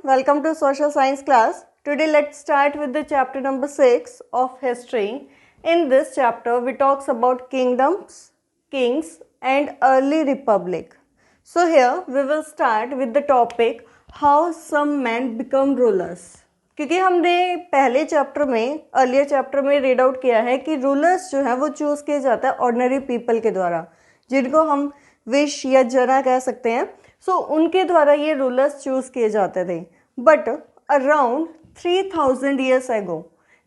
welcome to social science class. Today let's start with the chapter number 6 of history. In this chapter we talks about kingdoms, kings and early republic. So here we will start with the topic how some men become rulers. क्योंकि हमने पहले chapter में earlier chapter में read out किया है कि rulers जो है वो चूज किया जाता है ऑर्डिनरी पीपल के द्वारा, जिनको हम विश या जना कह सकते हैं. सो उनके द्वारा ये रूलर्स चूज किए जाते थे. But around 3000 years ago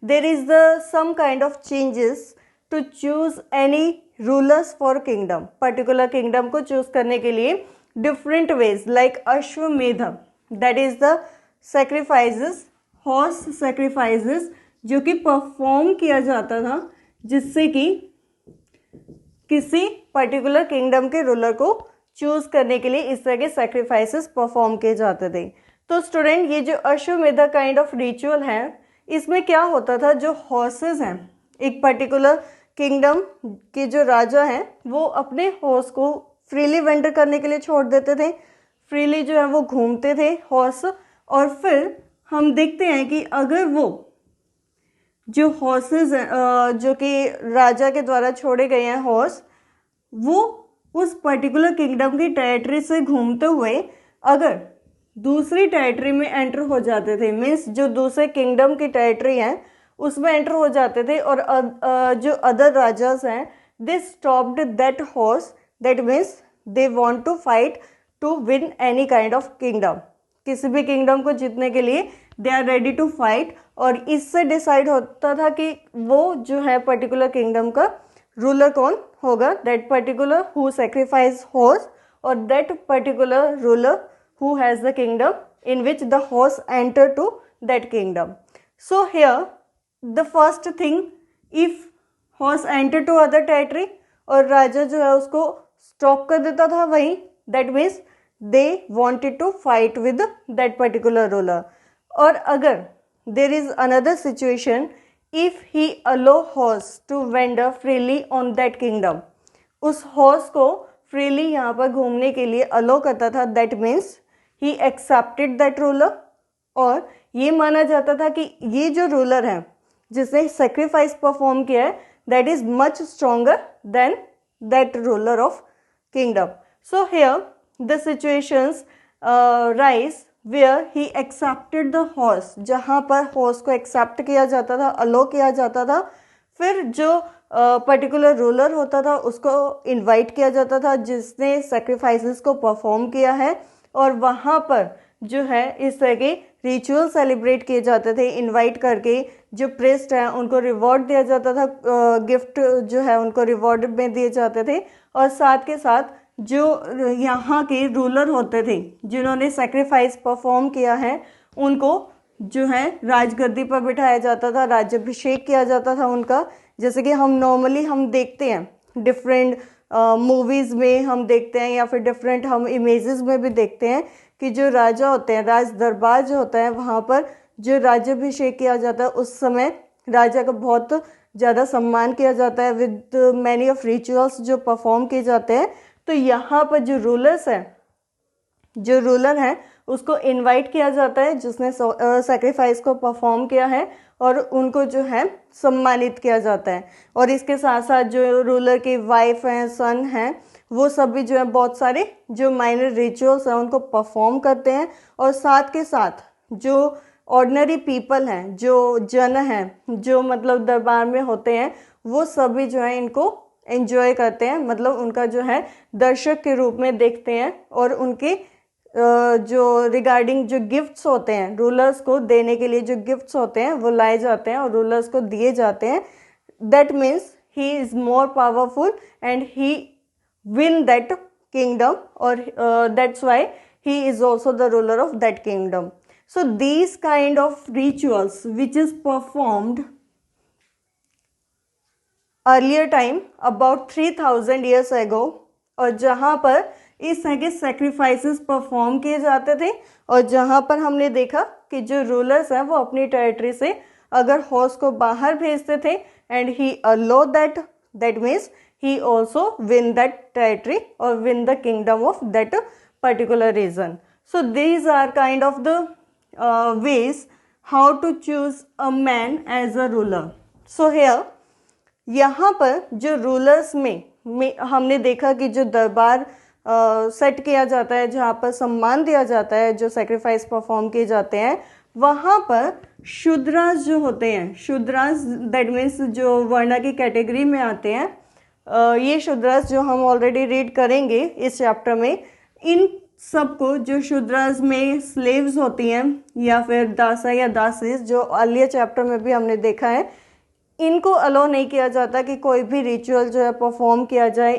there is some kind of changes to choose any rulers for kingdom. Particular kingdom को चूज करने के लिए डिफरेंट वेज लाइक अश्वमेध, that is the sacrifices, horse sacrifices जो कि परफॉर्म किया जाता था, जिससे कि किसी पर्टिकुलर किंगडम के रूलर को चूज करने के लिए इस तरह के सेक्रीफाइसेस परफॉर्म किए जाते थे. तो स्टूडेंट, ये जो अश्वमेधा काइंड ऑफ रिचुअल है, इसमें क्या होता था, जो हॉर्सेस हैं, एक पर्टिकुलर किंगडम के जो राजा हैं वो अपने हॉर्स को फ्रीली वेंडर करने के लिए छोड़ देते थे. फ्रीली जो है वो घूमते थे हॉर्स. और फिर हम देखते हैं कि अगर वो जो हॉर्सेस जो कि राजा के द्वारा छोड़े गए हैं हॉर्स, वो उस पर्टिकुलर किंगडम की टेरिटरी से घूमते हुए अगर दूसरी टेरिटरी में एंटर हो जाते थे, मीन्स जो दूसरे किंगडम की टेरिटरी है उसमें एंटर हो जाते थे, और जो अदर राजास हैं they stopped that horse, that means they want to fight to win any kind of kingdom. किसी भी किंगडम को जीतने के लिए they are ready to fight. और इससे डिसाइड होता था कि वो जो है पर्टिकुलर किंगडम का रूलर कौन होगा, that particular who sacrifice horse, और that particular ruler who has the kingdom in which the horse enter to that kingdom. So here the first thing, if horse enter to other territory और राजा जो है उसको stop कर देता था वहीं, that means they wanted to fight with that particular ruler. और अगर there is another situation, if he allow horse to wander freely on that kingdom, उस horse को freely यहाँ पर घूमने के लिए allow करता था, that means he accepted that ruler. और ये माना जाता था कि ये जो रूलर है जिसने सेक्रीफाइस परफॉर्म किया है, that is much stronger than that ruler of kingdom. So here the situations rise where he accepted the horse, जहाँ पर हॉर्स को एक्सेप्ट किया जाता था, अलो किया जाता था. फिर जो पर्टिकुलर रूलर होता था उसको इन्वाइट किया जाता था जिसने सेक्रीफाइसेस को परफॉर्म किया है, और वहाँ पर जो है इस तरह के रिचुअल सेलिब्रेट किए जाते थे. इनवाइट करके जो प्रेस्ट है उनको रिवॉर्ड दिया जाता था, गिफ्ट जो है उनको रिवॉर्ड में दिए जाते थे. और साथ के साथ जो यहाँ के रूलर होते थे जिन्होंने सेक्रीफाइस परफॉर्म किया है, उनको जो है राजगद्दी पर बिठाया जाता था, राज्याभिषेक किया जाता था उनका. जैसे कि हम नॉर्मली हम देखते हैं डिफरेंट मूवीज़ में हम देखते हैं, या फिर डिफरेंट हम इमेजेस में भी देखते हैं कि जो राजा होते हैं, राज दरबार जो होता है, वहाँ पर जो राज्याभिषेक किया जाता है उस समय राजा का बहुत ज़्यादा सम्मान किया जाता है विद मैनी ऑफ रिचुअल्स जो परफॉर्म किए जाते हैं. तो यहाँ पर जो रूलर्स हैं, जो रूलर हैं उसको इनवाइट किया जाता है जिसने सेक्रीफाइस को परफॉर्म किया है, और उनको जो है सम्मानित किया जाता है. और इसके साथ साथ जो रूलर की वाइफ हैं, सन हैं, वो सब भी जो है बहुत सारे जो माइनर रिचुअल्स हैं उनको परफॉर्म करते हैं. और साथ के साथ जो ऑर्डिनरी पीपल हैं, जो जन हैं, जो मतलब दरबार में होते हैं, वो सभी जो है इनको एंजॉय करते हैं, मतलब उनका जो है दर्शक के रूप में देखते हैं. और उनके जो रिगार्डिंग जो गिफ्ट्स होते हैं, रूलर्स को देने के लिए जो गिफ्ट्स होते हैं वो लाए जाते हैं और रूलर्स को दिए जाते हैं. That means he is more powerful and he win that kingdom, और that's why he is also the ruler of that kingdom. So these kind of rituals which is performed earlier time about 3000 years ago, और जहाँ पर इस तरह के sacrifices perform किए जाते थे, और जहाँ पर हमने देखा कि जो रूलर्स हैं वो अपनी टेरिटरी से अगर हॉर्स को बाहर भेजते थे and he allow that, that means he also win that territory or win the kingdom of that particular region. So these are kind of the ways how to choose a man as a ruler. So here यहाँ पर जो rulers में हमने देखा कि जो दरबार set किया जाता है, जहाँ पर सम्मान दिया जाता है, जो सेक्रीफाइस परफॉर्म किए जाते हैं, वहाँ पर शूद्रास जो होते हैं, शूद्रास दैट मीन्स जो वर्ण की कैटेगरी में आते हैं, ये शूद्रास जो हम ऑलरेडी रीड करेंगे इस चैप्टर में, इन सबको जो शूद्रास में स्लेव्स होती हैं या फिर दासा या दासीज जो अर्लियर चैप्टर में भी हमने देखा है, इनको अलाउ नहीं किया जाता कि कोई भी रिचुअल जो है परफॉर्म किया जाए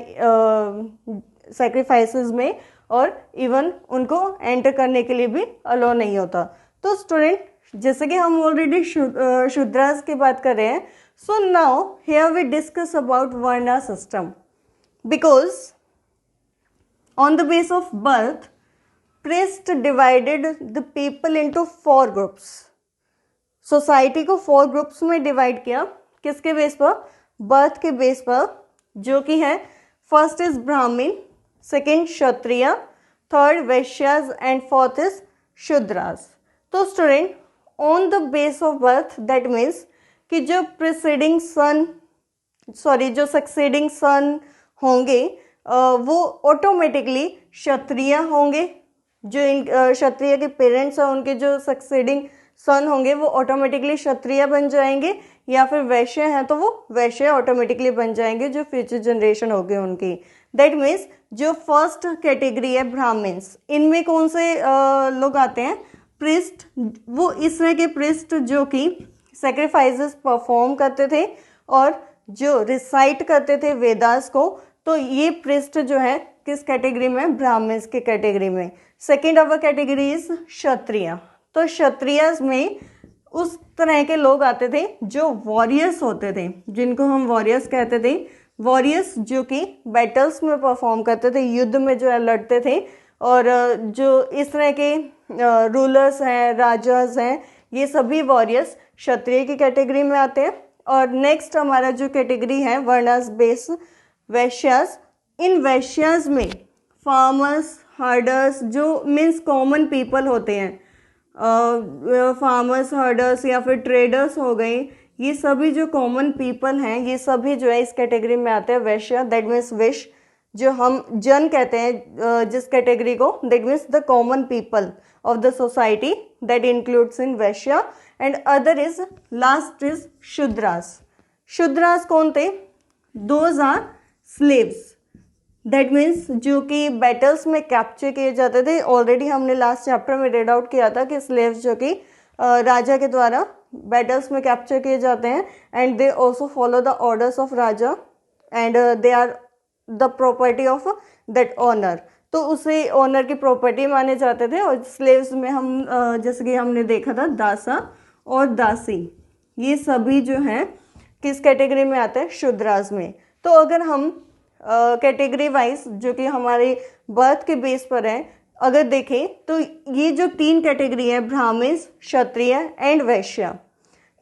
सैक्रिफाइसेस में, और इवन उनको एंटर करने के लिए भी अलाउ नहीं होता. तो स्टूडेंट, जैसे कि हम ऑलरेडी शूद्रास की बात कर रहे हैं, so now here we discuss about varna system, because on the base of birth priest divided the people into 4 groups. Society को 4 ग्रुप्स में डिवाइड किया. किसके बेस पर? बर्थ के बेस पर, जो कि है first is Brahmin, second Kshatriya, third Vaishyas and fourth is Shudras. तो student, on the base of birth that means कि जो जो सक्सीडिंग सन होंगे वो ऑटोमेटिकली क्षत्रिय होंगे. जो इन क्षत्रिय के पेरेंट्स हैं उनके जो सक्सीडिंग सन होंगे वो ऑटोमेटिकली क्षत्रिय बन जाएंगे, या फिर वैश्य हैं तो वो वैश्य ऑटोमेटिकली बन जाएंगे जो फ्यूचर जनरेशन होगी उनकी. दैट मीन्स जो फर्स्ट कैटेगरी है ब्राह्मण्स, इनमें कौन से लोग आते हैं? प्रिस्ट. वो इस तरह के प्रिस्ट जो कि सेक्रीफाइसेस परफॉर्म करते थे और जो रिसाइट करते थे वेदास को. तो ये प्रिस्ट जो है किस कैटेगरी में? ब्राह्मण्स की कैटेगरी में. सेकेंड अवर कैटेगरी इज क्षत्रिय. तो क्षत्रिय में उस तरह के लोग आते थे जो वॉरियर्स होते थे, जिनको हम वॉरियर्स कहते थे. वॉरियर्स जो कि बैटल्स में परफॉर्म करते थे, युद्ध में जो है लड़ते थे, और जो इस तरह के रूलर्स हैं, राजाज हैं, ये सभी वॉरियर्स क्षत्रिय की कैटेगरी में आते हैं. और नेक्स्ट हमारा जो कैटेगरी है वर्णास बेस, वैश्यास. इन वैश्यास में फार्मर्स, हर्डर्स जो मीन्स कॉमन पीपल होते हैं, फार्मर्स, हर्डर्स या फिर ट्रेडर्स हो गए, ये सभी जो कॉमन पीपल हैं ये सभी जो है इस कैटेगरी में आते हैं. वैश्य दैट मीन्स विश, जो हम जन कहते हैं जिस कैटेगरी को, that means the common people of the society, that includes in Vaishya. And other is last is Shudras. Shudras कौन थे? Those are slaves. That means जो कि बैटल्स में कैप्चर किए जाते थे. ऑलरेडी हमने लास्ट चैप्टर में रीड आउट किया था कि स्लेव्स जो कि राजा के द्वारा बैटल्स में कैप्चर किए जाते हैं, and they also follow the orders of raja, and they are the property of that owner. तो उसे ऑनर की प्रॉपर्टी माने जाते थे. और स्लेव्स में हम जैसे कि हमने देखा था दासा और दासी, ये सभी जो हैं किस कैटेगरी में आते हैं? शूद्रास में. तो अगर हम कैटेगरी वाइज जो कि हमारे बर्थ के बेस पर है अगर देखें, तो ये जो 3 कैटेगरी है, ब्राह्मण्स, क्षत्रिय एंड वैश्य,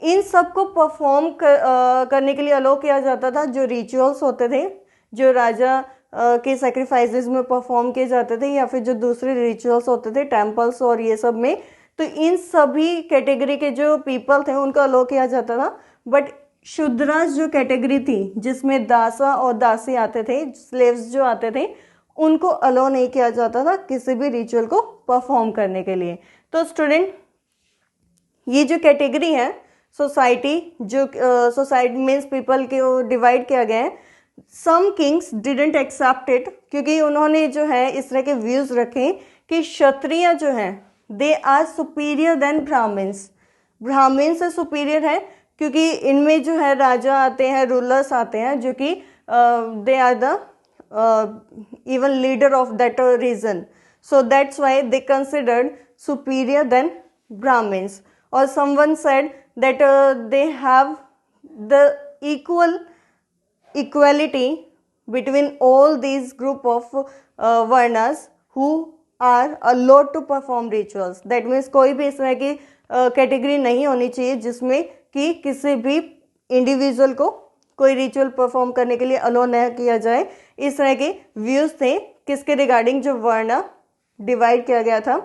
इन सबको परफॉर्म करने के लिए अलाउ किया जाता था. जो रिचुअल्स होते थे जो राजा के सेक्रीफाइसेस में परफॉर्म किए जाते थे, या फिर जो दूसरे रिचुअल्स होते थे टेम्पल्स और ये सब में, तो इन सभी कैटेगरी के जो पीपल थे उनको अलाउ किया जाता था. बट शूद्रास जो कैटेगरी थी जिसमें दासा और दासी आते थे, स्लेव्स जो आते थे, उनको अलाउ नहीं किया जाता था किसी भी रिचुअल को परफॉर्म करने के लिए. तो स्टूडेंट, ये जो कैटेगरी है सोसाइटी, जो सोसाइटी मीन्स पीपल के डिवाइड किया गया है. सम किंग्स डिडंट एक्सेप्ट इट, क्योंकि उन्होंने जो है इस तरह के व्यूज रखे कि क्षत्रिय जो हैं they are superior than Brahmins. Brahmin से सुपीरियर है क्योंकि इनमें जो है राजा आते हैं, रूलर्स आते हैं, जो कि they are the even leader of that region. So that's why they considered superior than Brahmins. Or someone said that they have the equality between all these group of varnas who are allowed to perform rituals. That means कोई भी इस तरह की category नहीं होनी चाहिए जिसमें कि किसी भी इंडिविजुअल को कोई रिचुअल परफॉर्म करने के लिए अलो न किया जाए. इस तरह के व्यूज थे किसके रिगार्डिंग जो वर्ण डिवाइड किया गया था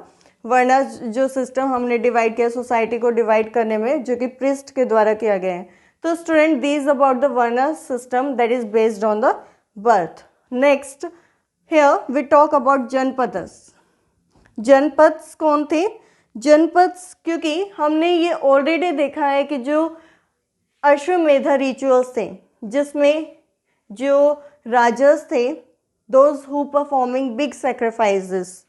वर्णा जो सिस्टम हमने डिवाइड किया सोसाइटी को डिवाइड करने में, जो कि पृष्ठ के द्वारा किया गया है। तो student these about the varna system that is based on the birth. Next here we talk about Janapadas. Janapada कौन थे? जनपद, क्योंकि हमने ये ऑलरेडी देखा है कि जो अश्वमेध रिचुअल्स थे जिसमें जो राजास थे, those who performing big sacrifices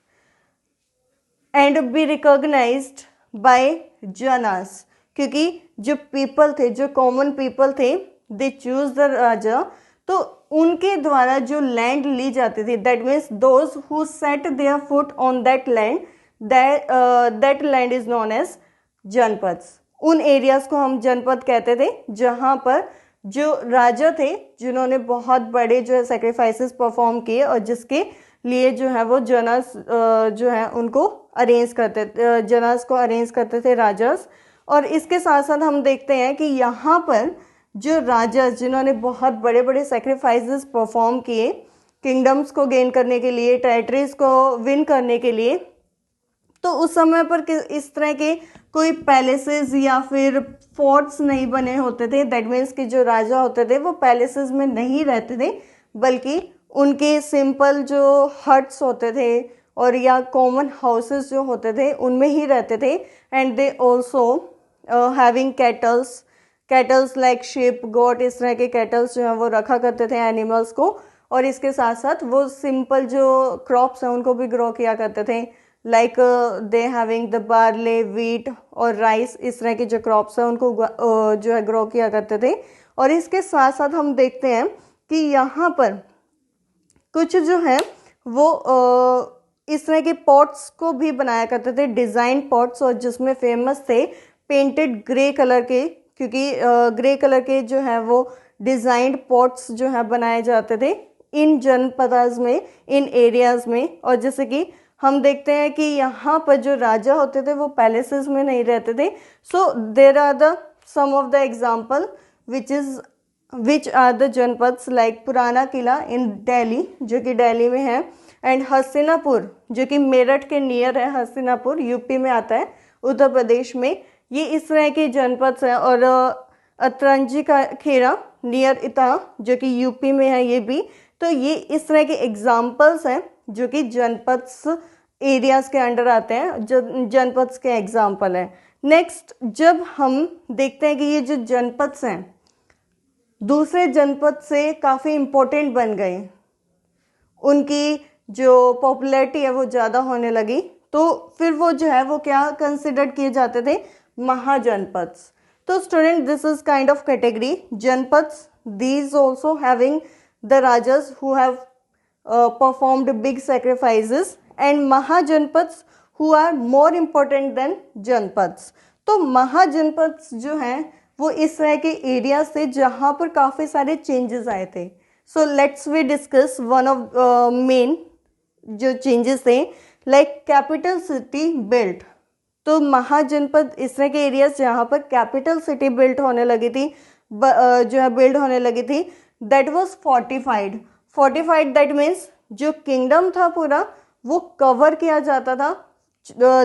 and be recognized by janas, क्योंकि जो पीपल थे, जो कॉमन पीपल थे, दे चूज द राजा, तो उनके द्वारा जो लैंड ली जाती थी, that means those who set their foot on that land, that land is known as janapad. उन एरियाज को हम जनपद कहते थे जहाँ पर जो राजा थे जिन्होंने बहुत बड़े जो है सेक्रीफाइसेस परफॉर्म किए और जिसके लिए जो है वो जनास जो है उनको अरेंज करते, जनास को अरेंज करते थे राजास। और इसके साथ साथ हम देखते हैं कि यहाँ पर जो राजा जिन्होंने बहुत बड़े बड़े सेक्रीफाइसेस परफॉर्म किए किंगडम्स को गेन करने के लिए, टेरिटरीज को विन करने के लिए, तो उस समय पर इस तरह के कोई पैलेसेस या फिर फोर्ट्स नहीं बने होते थे। दैट मीन्स कि जो राजा होते थे वो पैलेसेस में नहीं रहते थे, बल्कि उनके सिंपल जो हट्स होते थे और या कॉमन हाउसेस जो होते थे उनमें ही रहते थे। And they also having cattles like sheep, goat, इस तरह के कैटल्स जो हैं वो रखा करते थे एनिमल्स को। और इसके साथ साथ वो सिंपल जो क्रॉप्स हैं उनको भी ग्रो किया करते थे, like they having the barley, wheat और राइस, इस तरह के जो क्रॉप्स हैं उनको जो है ग्रो किया करते थे। और इसके साथ साथ हम देखते हैं कि यहाँ पर कुछ जो है वो इस तरह के पॉट्स को भी बनाया करते थे, डिज़ाइन पॉट्स, और जिसमें फेमस थे पेंटेड ग्रे कलर के, क्योंकि ग्रे कलर के जो है वो डिज़ाइंड पॉट्स जो है बनाए जाते थे इन जनपदास में, इन एरियाज़ में। और जैसे कि हम देखते हैं कि यहाँ पर जो राजा होते थे वो पैलेसेस में नहीं रहते थे। So there are the some of the example which are the Janapadas, like Purana Qila इन दिल्ली जो कि दिल्ली में है, एंड हस्तिनापुर जो कि मेरठ के नियर है, हस्तिनापुर यूपी में आता है, उत्तर प्रदेश में। ये इस तरह के जनपद हैं। और अतरंजी का खेड़ा नियर इता जो कि यूपी में है ये भी। तो ये इस तरह के एग्जाम्पल्स हैं जो कि जनपद्स एरियाज़ के अंडर आते हैं, जनपद्स के एग्जाम्पल हैं। नेक्स्ट, जब हम देखते हैं कि ये जो जनपद्स हैं दूसरे जनपद से काफ़ी इम्पोर्टेंट बन गए, उनकी जो पॉपुलैरिटी है वो ज़्यादा होने लगी, तो फिर वो जो है वो क्या कंसिडर किए जाते थे? महाजनपद्स। तो student this is kind of category Janapadas, these also having the rajas who have performed big sacrifices, and Mahajanapadas who are more important than Janapadas. तो महाजनपद्स जो हैं वो इस तरह के एरियाज थे जहाँ पर काफ़ी सारे चेंजेस आए थे। So let's we discuss one of main जो चेंजेस थे, लाइक कैपिटल सिटी बिल्ट। तो महाजनपद इस तरह के एरियाज जहाँ पर कैपिटल सिटी बिल्ट होने लगी थी, जो है बिल्ड होने लगी थी, that was fortified. That means जो किंगडम था पूरा वो कवर किया जाता था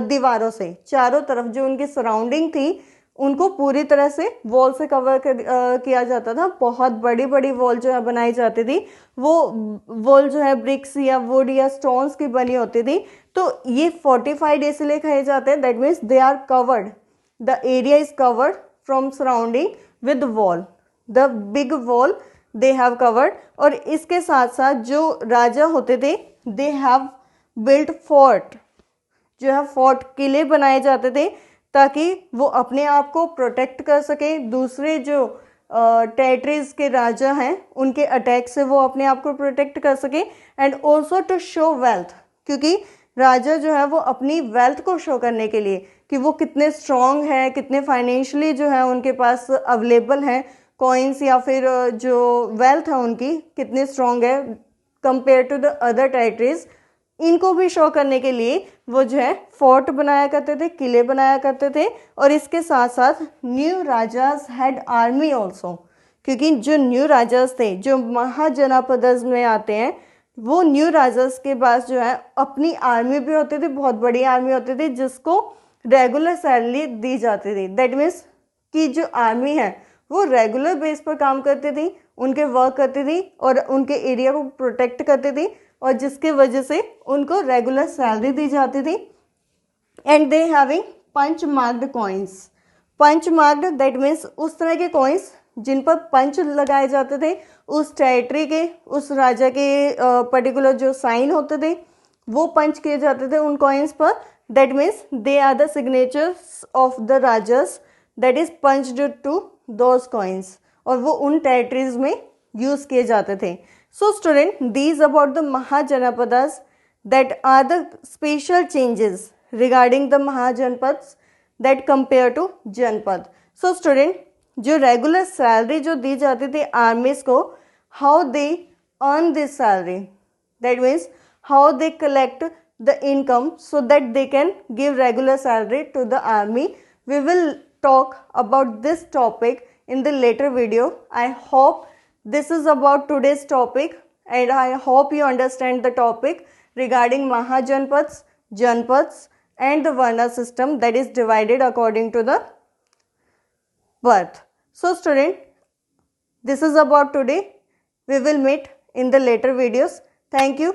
दीवारों से, चारों तरफ जो उनकी सराउंडिंग थी उनको पूरी तरह से वॉल से कवर किया जाता था। बहुत बड़ी बड़ी वॉल जो है बनाई जाती थी, वो वॉल जो है ब्रिक्स या वुड या स्टोन्स की बनी होती थी। तो ये फोर्टिफाइड इसलिए कहे जाते हैं, that means they are covered, the area is covered from surrounding with wall, the big wall they have covered. और इसके साथ साथ जो राजा होते थे दे हैव बिल्ट फोर्ट, जो है फोर्ट, किले बनाए जाते थे ताकि वो अपने आप को प्रोटेक्ट कर सके, दूसरे जो टेरिटरीज के राजा हैं उनके अटैक से वो अपने आप को प्रोटेक्ट कर सके। And also to show wealth, क्योंकि राजा जो है वो अपनी वेल्थ को शो करने के लिए कि वो कितने स्ट्रॉन्ग है, कितने फाइनेंशियली जो है उनके पास अवेलेबल हैं कॉइन्स, या फिर जो वेल्थ है उनकी कितनी स्ट्रॉन्ग है compare to the other territories, इनको भी शो करने के लिए वो जो है फोर्ट बनाया करते थे, किले बनाया करते थे। और इसके साथ साथ new rajas had army also, क्योंकि जो न्यू राजास थे जो महाजनपदस में आते हैं, वो न्यू राजास के पास जो है अपनी आर्मी भी होती थी, बहुत बड़ी आर्मी होती थी जिसको रेगुलर सैलरी दी जाती थी। दैट मीन्स कि जो आर्मी है वो रेगुलर बेस पर काम करती थी, उनके वर्क करती थी और उनके एरिया को प्रोटेक्ट करती थी, और जिसके वजह से उनको रेगुलर सैलरी दी जाती थी। And they having punch marked coins. Punch marked that means उस तरह के कॉइन्स जिन पर पंच लगाए जाते थे, उस टेरिटरी के, उस राजा के पर्टिकुलर जो साइन होते थे वो पंच किए जाते थे उन कॉइन्स पर। That means they are the signatures of the rajas that is punched to those coins, और वो उन टेरिटरीज में यूज किए जाते थे। So student, these about the mahajanapadas that are the special changes regarding the mahajanapads that compare to janapad. So student, जो regular salary जो दी जाती थी आर्मीज को, how they earn this salary, that means how they collect the income so that they can give regular salary to the army. We will talk about this topic in the later video. I hope this is about today's topic and I hope you understand the topic regarding Mahajanpads, Janpads and the Varna system that is divided according to the birth. So student, this is about today. We will meet in the later videos. Thank you.